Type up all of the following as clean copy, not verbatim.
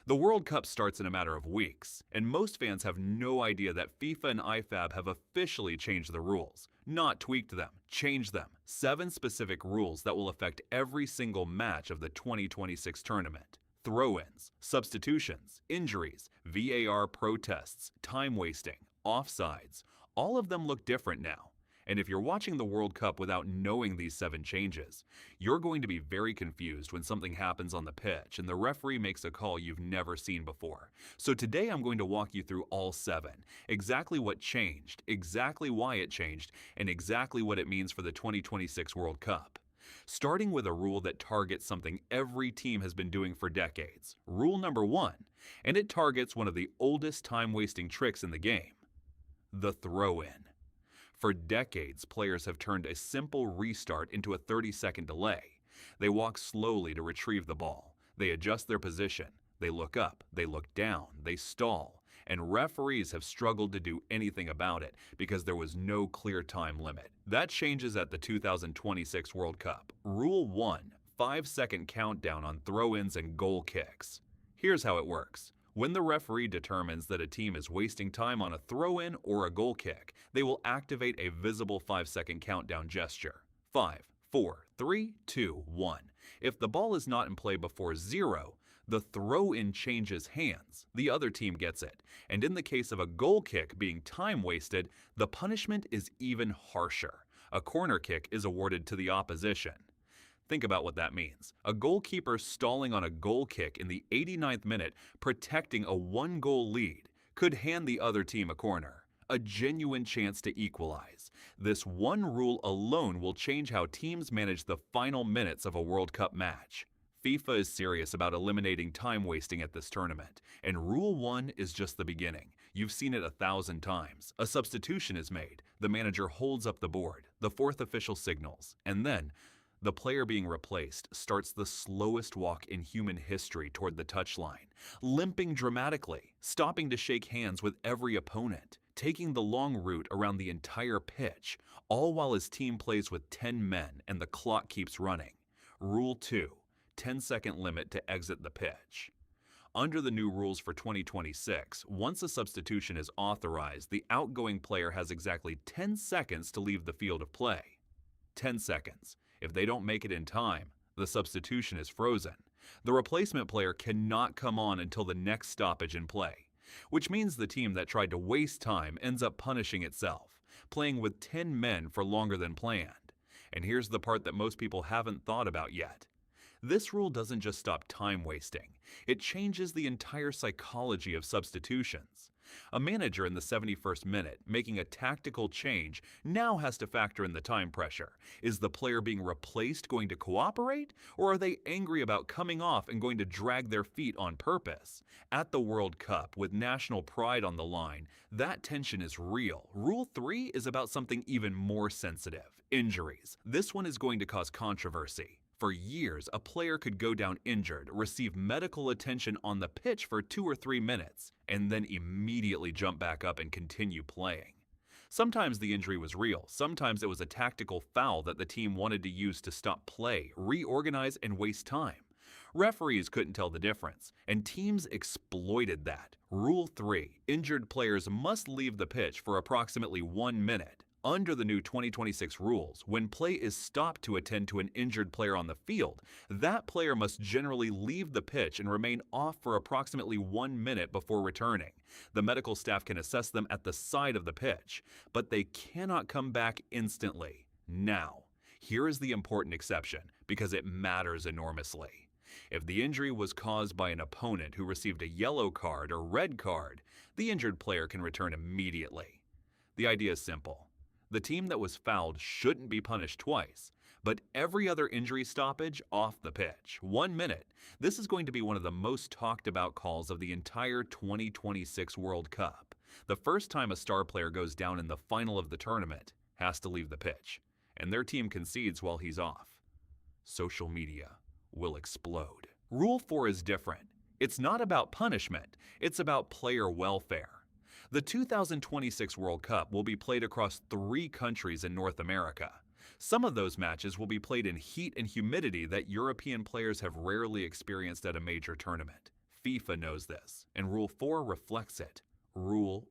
The World Cup starts in a matter of weeks, and most fans have no idea that FIFA and IFAB have officially changed the rules. Not tweaked them, changed them. 7 specific rules that will affect every single match of the 2026 tournament. Throw-ins, substitutions, injuries, VAR protests, time wasting, offsides. All of them look different now. And if you're watching the World Cup without knowing these 7 changes, you're going to be very confused when something happens on the pitch and the referee makes a call you've never seen before. So today I'm going to walk you through all 7, exactly what changed, exactly why it changed, and exactly what it means for the 2026 World Cup. Starting with a rule that targets something every team has been doing for decades. Rule number 1, and it targets one of the oldest time-wasting tricks in the game: the throw-in. For decades, players have turned a simple restart into a 30-second delay. They walk slowly to retrieve the ball. They adjust their position. They look up. They look down. They stall. And referees have struggled to do anything about it because there was no clear time limit. That changes at the 2026 World Cup. Rule 1, 5-second countdown on throw-ins and goal kicks. Here's how it works. When the referee determines that a team is wasting time on a throw-in or a goal kick, they will activate a visible 5-second countdown gesture. 5, 4, 3, 2, 1. If the ball is not in play before 0, the throw-in changes hands. The other team gets it. And in the case of a goal kick being time wasted, the punishment is even harsher. A corner kick is awarded to the opposition. Think about what that means. A goalkeeper stalling on a goal kick in the 89th minute, protecting a 1-goal lead, could hand the other team a corner. A genuine chance to equalize. This one rule alone will change how teams manage the final minutes of a World Cup match. FIFA is serious about eliminating time wasting at this tournament, and Rule 1 is just the beginning. You've seen it 1,000 times. A substitution is made, the manager holds up the board, the 4th official signals, and then the player being replaced starts the slowest walk in human history toward the touchline, limping dramatically, stopping to shake hands with every opponent, taking the long route around the entire pitch, all while his team plays with 10 men and the clock keeps running. Rule 2, 10-second limit to exit the pitch. Under the new rules for 2026, once a substitution is authorized, the outgoing player has exactly 10 seconds to leave the field of play. 10 seconds. If they don't make it in time, the substitution is frozen. The replacement player cannot come on until the next stoppage in play, which means the team that tried to waste time ends up punishing itself, playing with 10 men for longer than planned. And here's the part that most people haven't thought about yet. This rule doesn't just stop time wasting, it changes the entire psychology of substitutions. A manager in the 71st minute making a tactical change now has to factor in the time pressure. Is the player being replaced going to cooperate, or are they angry about coming off and going to drag their feet on purpose? At the World Cup, with national pride on the line, that tension is real. Rule 3 is about something even more sensitive: injuries. This one is going to cause controversy. For years, a player could go down injured, receive medical attention on the pitch for 2 or 3 minutes, and then immediately jump back up and continue playing. Sometimes the injury was real, sometimes it was a tactical foul that the team wanted to use to stop play, reorganize, and waste time. Referees couldn't tell the difference, and teams exploited that. Rule 3, injured players must leave the pitch for approximately 1 minute. Under the new 2026 rules, when play is stopped to attend to an injured player on the field, that player must generally leave the pitch and remain off for approximately 1 minute before returning. The medical staff can assess them at the side of the pitch, but they cannot come back instantly. Now, here is the important exception, because it matters enormously. If the injury was caused by an opponent who received a yellow card or red card, the injured player can return immediately. The idea is simple. The team that was fouled shouldn't be punished twice, but every other injury stoppage off the pitch. 1 minute. This is going to be one of the most talked about calls of the entire 2026 World Cup. The first time a star player goes down in the final of the tournament has to leave the pitch, and their team concedes while he's off. Social media will explode. Rule 4 is different. It's not about punishment, it's about player welfare. The 2026 World Cup will be played across 3 countries in North America. Some of those matches will be played in heat and humidity that European players have rarely experienced at a major tournament. FIFA knows this, and Rule 4 reflects it. Rule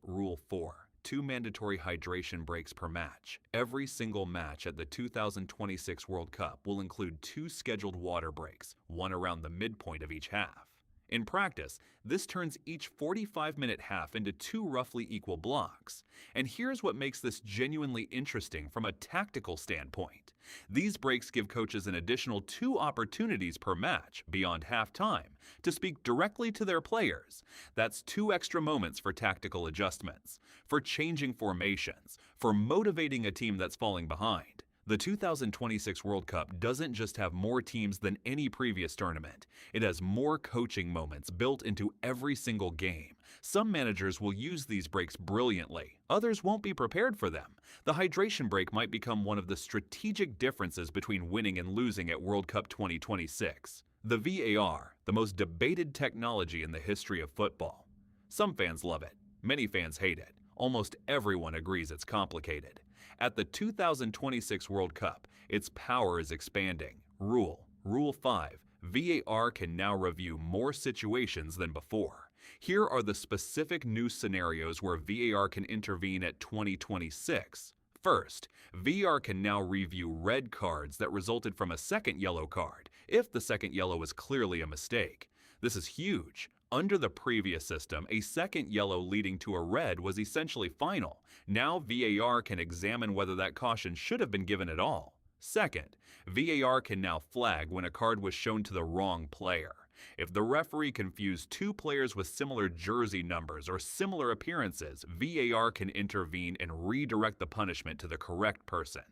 4. 2 mandatory hydration breaks per match. Every single match at the 2026 World Cup will include 2 scheduled water breaks, one around the midpoint of each half. In practice, this turns each 45-minute half into 2 roughly equal blocks. And here's what makes this genuinely interesting from a tactical standpoint. These breaks give coaches an additional 2 opportunities per match, beyond halftime, to speak directly to their players. That's 2 extra moments for tactical adjustments, for changing formations, for motivating a team that's falling behind. The 2026 World Cup doesn't just have more teams than any previous tournament. It has more coaching moments built into every single game. Some managers will use these breaks brilliantly. Others won't be prepared for them. The hydration break might become one of the strategic differences between winning and losing at World Cup 2026. The VAR, the most debated technology in the history of football. Some fans love it. Many fans hate it. Almost everyone agrees it's complicated. At the 2026 World Cup, its power is expanding. Rule 5. VAR can now review more situations than before. Here are the specific new scenarios where VAR can intervene at 2026. First, VAR can now review red cards that resulted from a second yellow card, if the second yellow was clearly a mistake. This is huge. Under the previous system, a second yellow leading to a red was essentially final. Now VAR can examine whether that caution should have been given at all. Second, VAR can now flag when a card was shown to the wrong player. If the referee confused 2 players with similar jersey numbers or similar appearances, VAR can intervene and redirect the punishment to the correct person.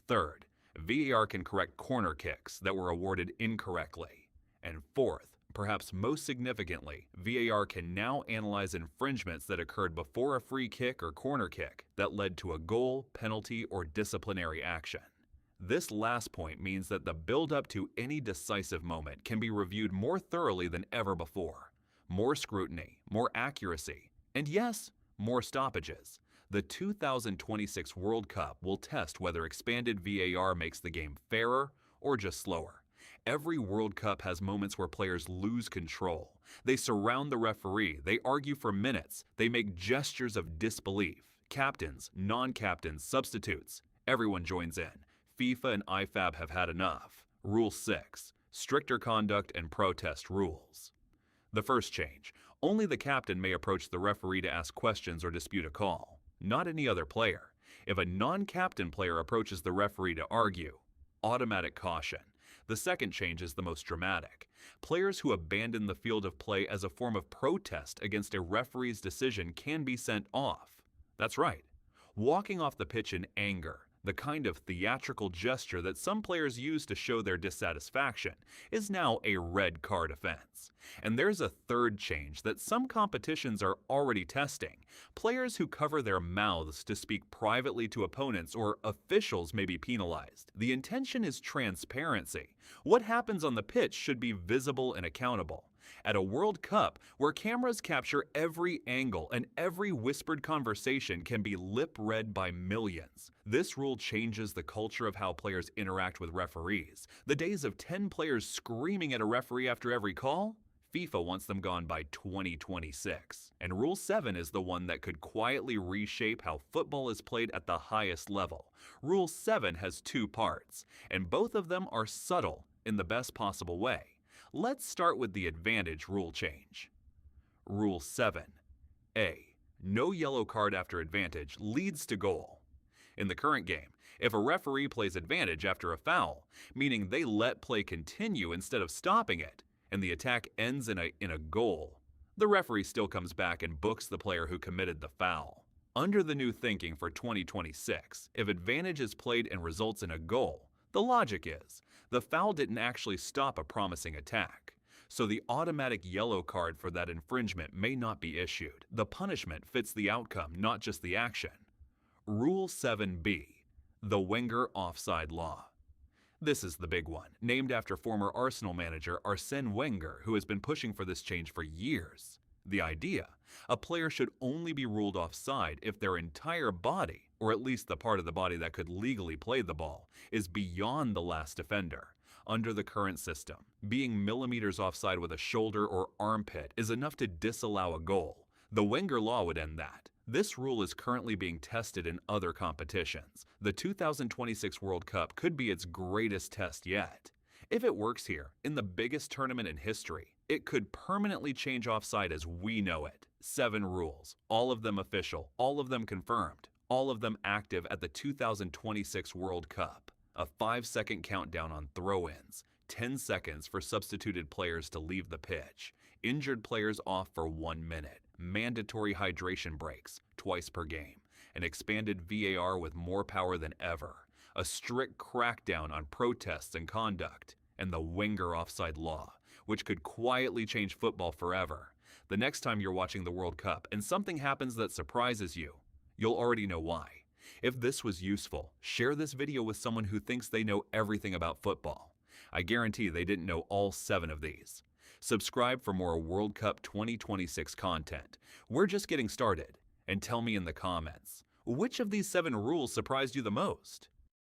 Third, VAR can correct corner kicks that were awarded incorrectly. And fourth, perhaps most significantly, VAR can now analyze infringements that occurred before a free kick or corner kick that led to a goal, penalty, or disciplinary action. This last point means that the build-up to any decisive moment can be reviewed more thoroughly than ever before. More scrutiny, more accuracy, and yes, more stoppages. The 2026 World Cup will test whether expanded VAR makes the game fairer or just slower. Every World Cup has moments where players lose control. They surround the referee, they argue for minutes, they make gestures of disbelief. Captains, non-captains, substitutes, everyone joins in. FIFA and IFAB have had enough. Rule 6. Stricter conduct and protest rules. The first change. Only the captain may approach the referee to ask questions or dispute a call. Not any other player. If a non-captain player approaches the referee to argue, automatic caution. The second change is the most dramatic. Players who abandon the field of play as a form of protest against a referee's decision can be sent off. That's right. Walking off the pitch in anger, the kind of theatrical gesture that some players use to show their dissatisfaction, is now a red card offense. And there's a third change that some competitions are already testing. Players who cover their mouths to speak privately to opponents or officials may be penalized. The intention is transparency. What happens on the pitch should be visible and accountable. At a World Cup, where cameras capture every angle and every whispered conversation can be lip-read by millions, this rule changes the culture of how players interact with referees. The days of 10 players screaming at a referee after every call? FIFA wants them gone by 2026. And Rule 7 is the one that could quietly reshape how football is played at the highest level. Rule 7 has 2 parts, and both of them are subtle in the best possible way. Let's start with the advantage rule change. Rule 7. A. No yellow card after advantage leads to goal. In the current game, if a referee plays advantage after a foul, meaning they let play continue instead of stopping it, and the attack ends in a goal, the referee still comes back and books the player who committed the foul. Under the new thinking for 2026, if advantage is played and results in a goal, the logic is, the foul didn't actually stop a promising attack, so the automatic yellow card for that infringement may not be issued. The punishment fits the outcome, not just the action. Rule 7b. The Wenger offside law. This is the big one, named after former Arsenal manager Arsène Wenger, who has been pushing for this change for years. The idea, a player should only be ruled offside if their entire body, or at least the part of the body that could legally play the ball, is beyond the last defender. Under the current system, being millimeters offside with a shoulder or armpit is enough to disallow a goal. The Wenger law would end that. This rule is currently being tested in other competitions. The 2026 World Cup could be its greatest test yet. If it works here, in the biggest tournament in history, it could permanently change offside as we know it. 7 rules, all of them official, all of them confirmed, all of them active at the 2026 World Cup. A 5-second countdown on throw-ins, 10 seconds for substituted players to leave the pitch, injured players off for 1 minute, mandatory hydration breaks twice per game, an expanded VAR with more power than ever, a strict crackdown on protests and conduct, and the Wenger offside law, which could quietly change football forever. The next time you're watching the World Cup and something happens that surprises you, you'll already know why. If this was useful, share this video with someone who thinks they know everything about football. I guarantee they didn't know all 7 of these. Subscribe for more World Cup 2026 content. We're just getting started. And tell me in the comments, which of these 7 rules surprised you the most?